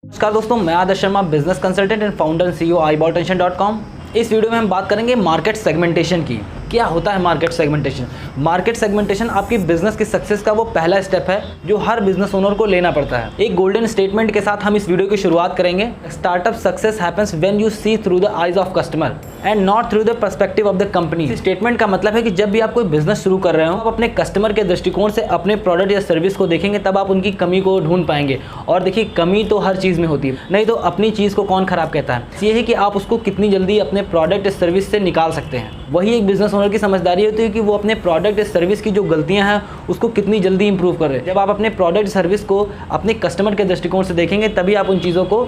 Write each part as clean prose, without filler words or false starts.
नमस्कार दोस्तों, मैं Adarsh Sharma, business consultant and founder CEO iBaltTension.com। इस वीडियो में हम बात करेंगे मार्केट सेगमेंटेशन की। क्या होता है मार्केट सेगमेंटेशन? मार्केट सेगमेंटेशन आपकी बिजनेस की सक्सेस का वो पहला स्टेप है जो हर बिजनेस ओनर को लेना पड़ता है। एक गोल्डन स्टेटमेंट के साथ हम इस वीडियो की शुरुआत करेंगे। Startup success happens when you see through the eyes of customer and not through the perspective of the company. इस स्टेटमेंट का मतलब है कि जब भी आप कोई बिजनेस शुरू कर रहे हो, आप अपने कस्टमर के दृष्टिकोण से अपने प्रोडक्ट या सर्विस को देखेंगे, तब आप उनकी कमी को ढूंढ पाएंगे। और देखिए, कमी तो हर चीज़ में होती है, नहीं तो अपनी चीज़ को कौन खराब कहता है। ये है कि आप उसको कितनी जल्दी अपने प्रोडक्ट या सर्विस से निकाल सकते हैं। वही एक बिजनेस ओनर की समझदारी होती है कि वो अपने प्रोडक्ट या सर्विस की जो गलतियां हैं उसको कितनी जल्दी इंप्रूव कर रहे हैं। जब आप अपने प्रोडक्ट सर्विस को अपने कस्टमर के दृष्टिकोण से देखेंगे, तभी आप उन चीज़ों को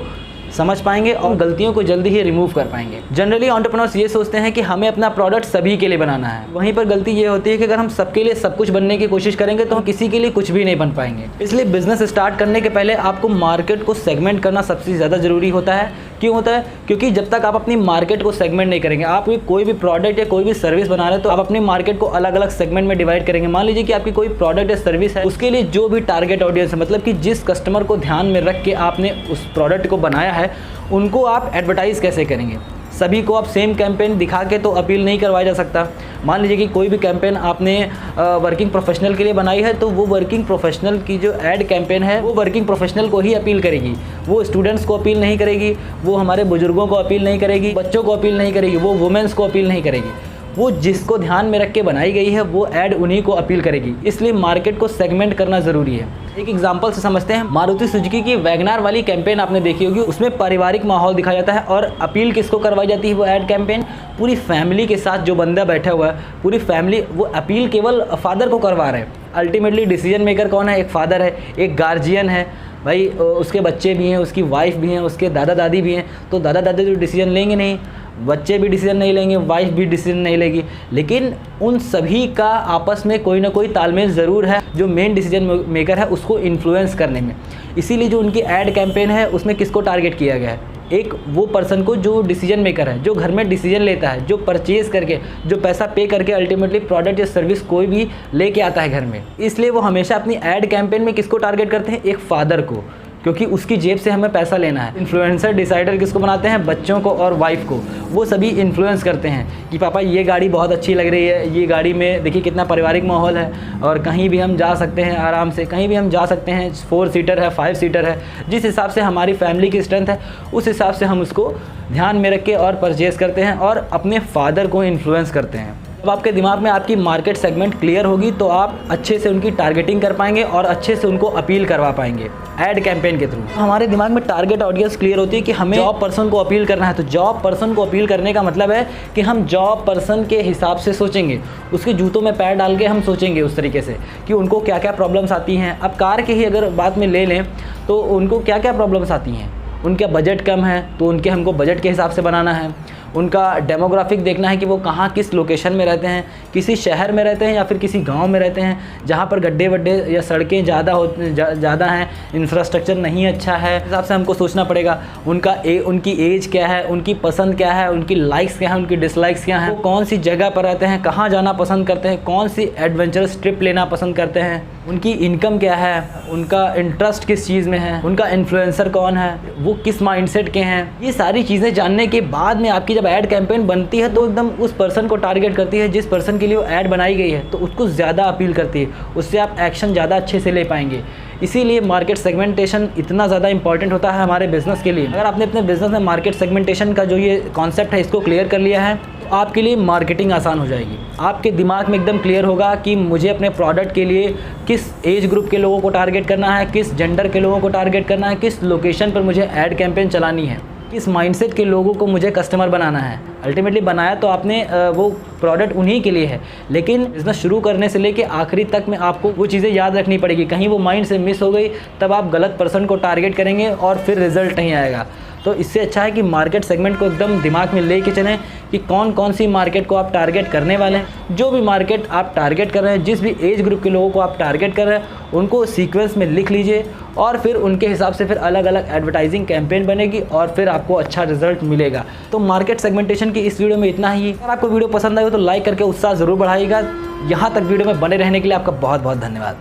समझ पाएंगे और गलतियों को जल्दी ही रिमूव कर पाएंगे। जनरली एंटरप्रेन्योर्स ये सोचते हैं कि हमें अपना प्रोडक्ट सभी के लिए बनाना है। वहीं पर गलती ये होती है कि अगर हम सबके लिए सब कुछ बनने की कोशिश करेंगे तो हम किसी के लिए कुछ भी नहीं बन पाएंगे। इसलिए बिजनेस स्टार्ट करने के पहले आपको मार्केट को सेगमेंट करना सबसे ज़्यादा जरूरी होता है। क्यों होता है? क्योंकि जब तक आप अपनी मार्केट को सेगमेंट नहीं करेंगे, आप कोई भी प्रोडक्ट या कोई भी सर्विस बना रहे हैं, तो आप अपनी मार्केट को अलग अलग सेगमेंट में डिवाइड करेंगे। मान लीजिए कि आपकी कोई प्रोडक्ट या सर्विस है, उसके लिए जो भी टारगेट ऑडियंस है, मतलब कि जिस कस्टमर को ध्यान में रख के आपने उस प्रोडक्ट को बनाया है, उनको आप एडवर्टाइज़ कैसे करेंगे। सभी को आप सेम कैंपेन दिखा के तो अपील नहीं करवाया जा सकता। मान लीजिए कि कोई भी कैंपेन आपने वर्किंग प्रोफेशनल के लिए बनाई है, तो वो वर्किंग प्रोफेशनल की जो ऐड कैंपेन है वो वर्किंग प्रोफेशनल को ही अपील करेगी। वो स्टूडेंट्स को अपील नहीं करेगी, वो हमारे बुजुर्गों को अपील नहीं करेगी, बच्चों को अपील नहीं करेगी, वो वुमेन्स को अपील नहीं करेगी। वो जिसको ध्यान में रख के बनाई गई है वो ऐड उन्हीं को अपील करेगी। इसलिए मार्केट को सेगमेंट करना ज़रूरी है। एक एग्जांपल से समझते हैं। मारुति सुजुकी की वैगनार वाली कैंपेन आपने देखी होगी। उसमें पारिवारिक माहौल दिखाया जाता है और अपील किसको करवाई जाती है? वो ऐड कैंपेन पूरी फैमिली के साथ, जो बंदा बैठा हुआ है पूरी फैमिली, वो अपील केवल फादर को करवा रहे हैं। अल्टीमेटली डिसीजन मेकर कौन है? एक फादर है, एक गार्जियन है। भाई उसके बच्चे भी हैं, उसकी वाइफ भी हैं, उसके दादा दादी भी हैं। तो दादा दादी तो डिसीजन लेंगे नहीं, बच्चे भी डिसीजन नहीं लेंगे, वाइफ भी डिसीजन नहीं लेगी, लेकिन उन सभी का आपस में कोई ना कोई तालमेल ज़रूर है जो मेन डिसीजन मेकर है उसको इन्फ्लुएंस करने में। इसीलिए जो उनकी ऐड कैंपेन है उसमें किसको टारगेट किया गया है? एक वो पर्सन को जो डिसीजन मेकर है, जो घर में डिसीजन लेता है, जो परचेज़ करके, जो पैसा पे करके अल्टीमेटली प्रोडक्ट या सर्विस कोई भी लेके आता है घर में। इसलिए वो हमेशा अपनी ऐड कैंपेन में किसको टारगेट करते हैं? एक फादर को, क्योंकि उसकी जेब से हमें पैसा लेना है। इन्फ्लुएंसर डिसाइडर किसको बनाते हैं? बच्चों को और वाइफ को। वो सभी इन्फ्लुएंस करते हैं कि पापा ये गाड़ी बहुत अच्छी लग रही है, ये गाड़ी में देखिए कितना पारिवारिक माहौल है और कहीं भी हम जा सकते हैं आराम से, कहीं भी हम जा सकते हैं, 4 सीटर है, 5 सीटर है। जिस हिसाब से हमारी फैमिली की स्ट्रेंथ है उस हिसाब से हम उसको ध्यान में रख के और परचेज़ करते हैं और अपने फादर को इन्फ्लुएंस करते हैं। जब आपके दिमाग में आपकी मार्केट सेगमेंट क्लियर होगी तो आप अच्छे से उनकी टारगेटिंग कर पाएंगे और अच्छे से उनको अपील करवा पाएंगे ऐड कैंपेन के थ्रू। हमारे दिमाग में टारगेट ऑडियंस क्लियर होती है कि हमें जॉब पर्सन को अपील करना है। तो जॉब पर्सन को अपील करने का मतलब है कि हम जॉब पर्सन के हिसाब से सोचेंगे, उसके जूतों में पैर डाल के हम सोचेंगे उस तरीके से कि उनको क्या क्या प्रॉब्लम्स आती हैं। अब कार के ही अगर बात में ले लें तो उनको क्या क्या प्रॉब्लम्स आती हैं। उनका बजट कम है तो उनके हमको बजट के हिसाब से बनाना है। उनका डेमोग्राफिक देखना है कि वो कहाँ किस लोकेशन में रहते हैं, किसी शहर में रहते हैं या फिर किसी गांव में रहते हैं जहाँ पर गड्ढे वड्ढे या सड़कें ज़्यादा हैं, इंफ्रास्ट्रक्चर नहीं अच्छा है। इस हिसाब से हमको सोचना पड़ेगा। उनकी एज क्या है, उनकी पसंद क्या है, उनकी लाइक्स क्या है, उनकी डिसलाइक्स क्या हैं, वो कौन सी जगह पर रहते हैं, कहाँ जाना पसंद करते हैं, कौन सी एडवेंचरस ट्रिप लेना पसंद करते हैं, उनकी इनकम क्या है, उनका इंटरेस्ट किस चीज़ में है, उनका इन्फ्लुएंसर कौन है, वो किस माइंडसेट के हैं। ये सारी चीज़ें जानने के बाद में आपकी जब ऐड कैंपेन बनती है तो एकदम उस पर्सन को टारगेट करती है जिस पर्सन के लिए वो ऐड बनाई गई है, तो उसको ज़्यादा अपील करती है, उससे आप एक्शन ज़्यादा अच्छे से ले पाएंगे। इसीलिए मार्केट सेगमेंटेशन इतना ज़्यादा इंपॉर्टेंट होता है हमारे बिज़नेस के लिए। अगर आपने अपने बिज़नेस में मार्केट सेगमेंटेशन का जो ये कॉन्सेप्ट है इसको क्लियर कर लिया है तो आपके लिए मार्केटिंग आसान हो जाएगी। आपके दिमाग में एकदम क्लियर होगा कि मुझे अपने प्रोडक्ट के लिए किस एज ग्रुप के लोगों को टारगेट करना है, किस जेंडर के लोगों को टारगेट करना है, किस लोकेशन पर मुझे ऐड कैंपेन चलानी है, किस माइंडसेट के लोगों को मुझे कस्टमर बनाना है। अल्टीमेटली बनाया तो आपने वो प्रोडक्ट उन्हीं के लिए है, लेकिन बिज़नेस शुरू करने से लेके आखिरी तक में आपको वो चीज़ें याद रखनी पड़ेगी। कहीं वो माइंड से मिस हो गई तब आप गलत पर्सन को टारगेट करेंगे और फिर रिजल्ट नहीं आएगा। तो इससे अच्छा है कि मार्केट सेगमेंट को एकदम दिमाग में ले के चलें कि कौन कौन सी मार्केट को आप टारगेट करने वाले हैं। जो भी मार्केट आप टारगेट कर रहे हैं, जिस भी एज ग्रुप के लोगों को आप टारगेट कर रहे हैं, उनको सीक्वेंस में लिख लीजिए और फिर उनके हिसाब से फिर अलग अलग एडवर्टाइजिंग कैंपेन बनेगी और फिर आपको अच्छा रिजल्ट मिलेगा। तो मार्केट सेगमेंटेशन की इस वीडियो में इतना ही। अगर आपको वीडियो पसंद आई हो तो लाइक करके उत्साह ज़रूर बढ़ाइएगा। यहाँ तक वीडियो में बने रहने के लिए आपका बहुत बहुत धन्यवाद।